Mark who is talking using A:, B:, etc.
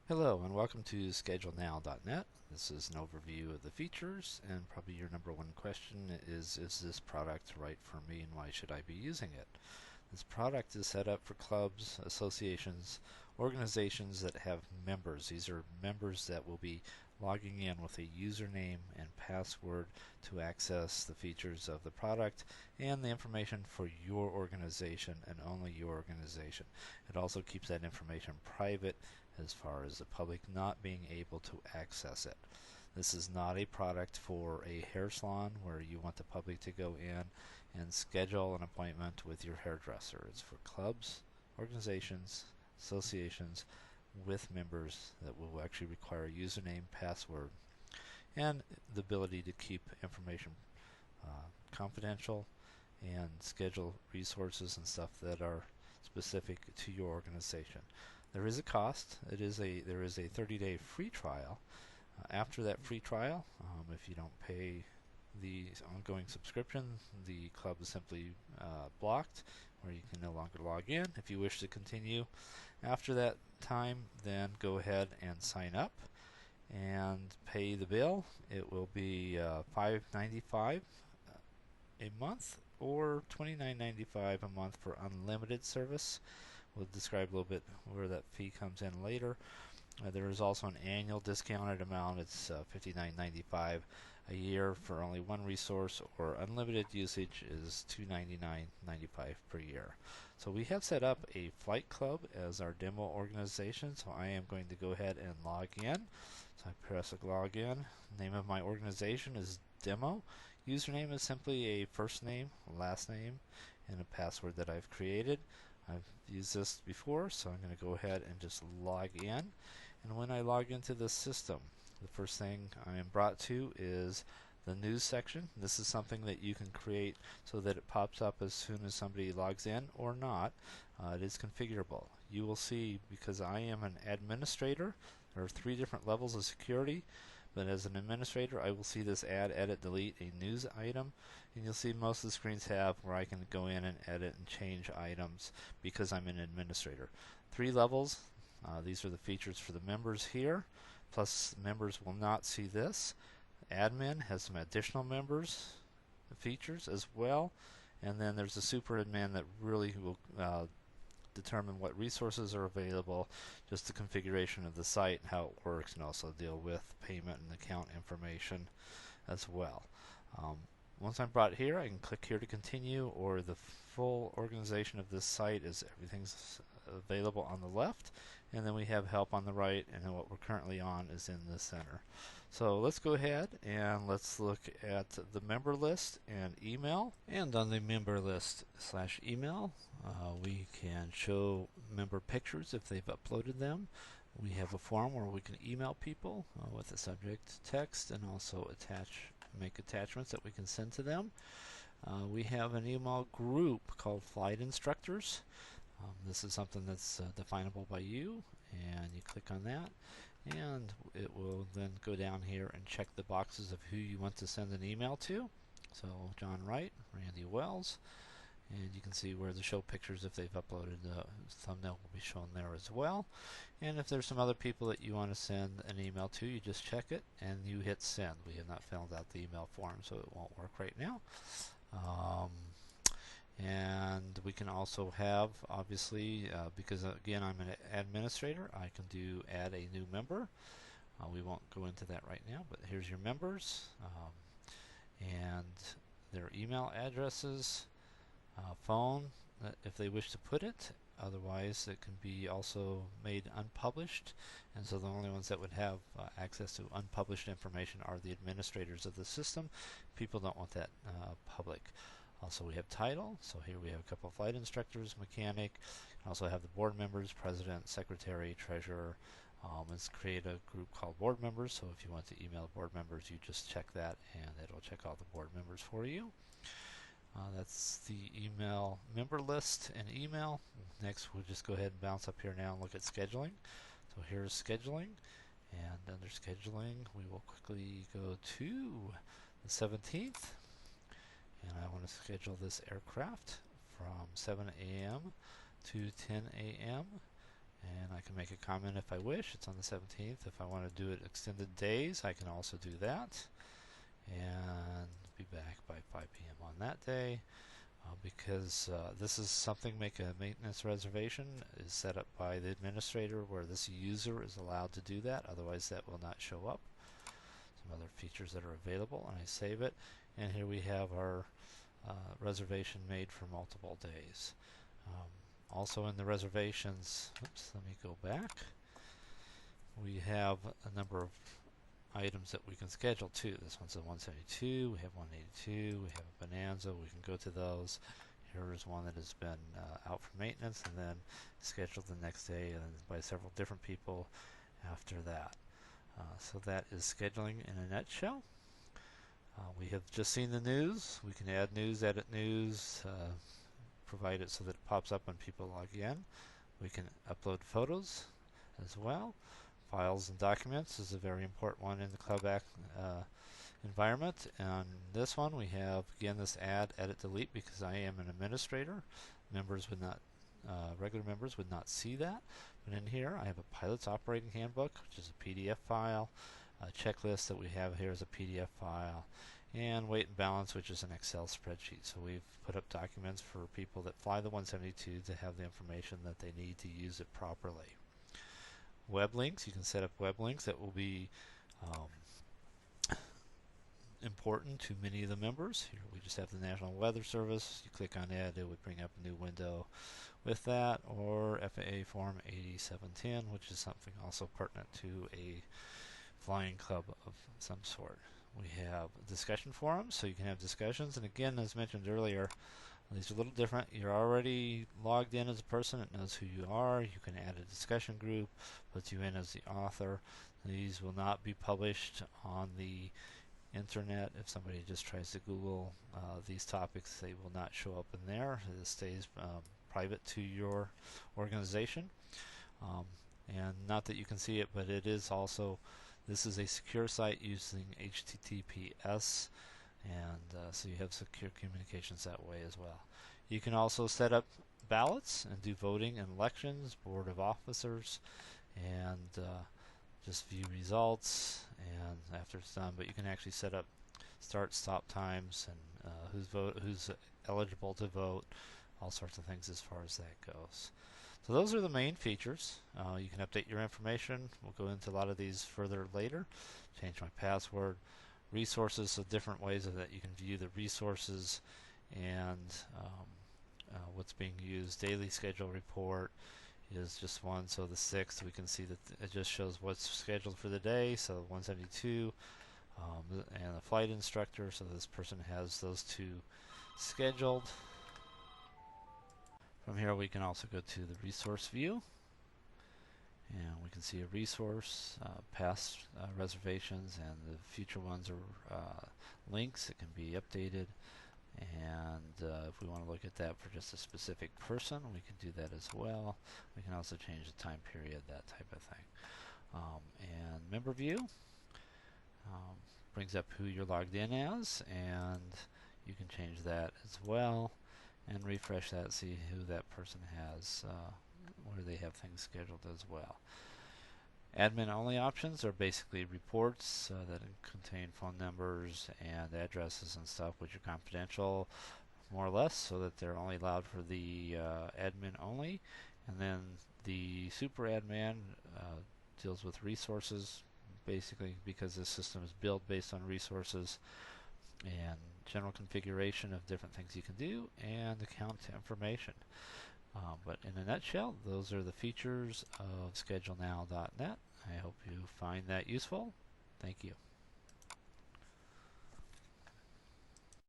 A: Hello and welcome to ScheduleNow.net. This is an overview of the features, and probably your number one question is this product right for me and why should I be using it? This product is set up for clubs, associations, organizations that have members. These are members that will be logging in with a username and password to access the features of the product and the information for your organization and only your organization. It also keeps that information private as far as the public not being able to access it. This is not a product for a hair salon where you want the public to go in and schedule an appointment with your hairdresser. It's for clubs, organizations, associations with members that will actually require a username, password, and the ability to keep information confidential and schedule resources and stuff that are specific to your organization. There is a cost. There is a 30-day free trial. After that free trial, if you don't pay the ongoing subscription, the club is simply blocked, where you can no longer log in. If you wish to continue after that time, then go ahead and sign up and pay the bill. It will be $5.95 a month or $29.95 a month for unlimited service. We'll describe a little bit where that fee comes in later. There is also an annual discounted amount. It's $59.95 a year for only one resource, or unlimited usage is $299.95 per year. So we have set up a flight club as our demo organization, so I am going to go ahead and log in. So I press log in. Name of my organization is demo. Username is simply a first name, last name, and a password that I've created. I've used this before, so I'm going to go ahead and just log in. And when I log into the system, the first thing I am brought to is the news section. This is something that you can create so that it pops up as soon as somebody logs in or not. It is configurable. You will see, because I am an administrator, there are 3 different levels of security. But as an administrator, I will see this add, edit, delete a news item, and you'll see most of the screens have where I can go in and edit and change items because I'm an administrator. 3 levels. These are the features for the members here. Plus, members will not see this. Admin has some additional members features as well, and then there's a super admin that really will determine what resources are available, just the configuration of the site and how it works, and also deal with payment and account information as well. Once I'm brought here, I can click here to continue, or the full organization of this site is everything's available on the left, and then we have help on the right, and then what we're currently on is in the center. So let's go ahead and let's look at the member list and email. And on the member list / email, we can show member pictures if they've uploaded them. We have a form where we can email people with the subject text, and also make attachments that we can send to them. We have an email group called Flight Instructors. This is something that's definable by you, and you click on that, and it will then go down here and check the boxes of who you want to send an email to. So John Wright, Randy Wells, and you can see where to show pictures if they've uploaded. The thumbnail will be shown there as well. And if there's some other people that you want to send an email to, you just check it and you hit send. We have not filled out the email form, so it won't work right now. And we can also have, obviously, because again I'm an administrator, I can do add a new member. We won't go into that right now, but here's your members and their email addresses, phone if they wish to put it. Otherwise, it can be also made unpublished, and so the only ones that would have access to unpublished information are the administrators of the system. People don't want that public. Also, we have title. So here we have a couple of flight instructors, mechanic. Also have the board members, president, secretary, treasurer. Let's create a group called board members. So if you want to email board members, you just check that, and it'll check all the board members for you. That's the email member list and email. Next, we'll just go ahead and bounce up here now and look at scheduling. So here's scheduling, and under scheduling, we will quickly go to the 17th. And I want to schedule this aircraft from 7 a.m. to 10 a.m. and I can make a comment if I wish. It's on the 17th. If I want to do it extended days, I can also do that, and be back by 5 p.m. on that day. Because this is something, make a maintenance reservation is set up by the administrator where this user is allowed to do that, otherwise that will not show up. Some other features that are available, and I save it, and here we have our reservation made for multiple days. Also in the reservations, oops, let me go back, we have a number of items that we can schedule too. This one's a 172, we have 182, we have a Bonanza, we can go to those. Here is one that has been out for maintenance and then scheduled the next day and by several different people after that. So that is scheduling in a nutshell. We have just seen the news. We can add news, edit news, provide it so that it pops up when people log in. We can upload photos as well. Files and documents is a very important one in the CloudBack environment. On this one we have again this add, edit, delete because I am an administrator. Members would not, regular members would not see that. But in here I have a pilot's operating handbook, which is a PDF file. A checklist that we have here is a PDF file. And weight and balance, which is an Excel spreadsheet. So we've put up documents for people that fly the 172 to have the information that they need to use it properly. Web links, you can set up web links that will be important to many of the members. Here we just have the National Weather Service. You click on it, it would bring up a new window with that, or FAA Form 8710, which is something also pertinent to a flying club of some sort. We have discussion forums, so you can have discussions, and again, as mentioned earlier, these are a little different. You're already logged in as a person. It knows who you are. You can add a discussion group, puts you in as the author. These will not be published on the internet. If somebody just tries to Google these topics, they will not show up in there. It stays private to your organization. And not that you can see it, but it is also, this is a secure site using HTTPS. And so you have secure communications that way as well. You can also set up ballots and do voting in elections, board of officers, and just view results and after it's done. But you can actually set up start, stop times and who's eligible to vote, all sorts of things as far as that goes. So those are the main features. You can update your information. We'll go into a lot of these further later. Change my password. Resources, so different ways that you can view the resources and what's being used. Daily schedule report is just one, so the 6th we can see that it just shows what's scheduled for the day, so 172 and the flight instructor, so this person has those two scheduled. From here we can also go to the resource view, and we can see a resource, past reservations, and the future ones are links that can be updated. And if we want to look at that for just a specific person, we can do that as well. We can also change the time period, that type of thing. And member view brings up who you're logged in as, and you can change that as well. And refresh that, see who that person has, where they have things scheduled as well. Admin only options are basically reports that contain phone numbers and addresses and stuff, which are confidential more or less, so that they're only allowed for the admin only. And then the super admin deals with resources, basically because this system is built based on resources and general configuration of different things you can do and account information. But in a nutshell, those are the features of ScheduleNow.net. I hope you find that useful. Thank you.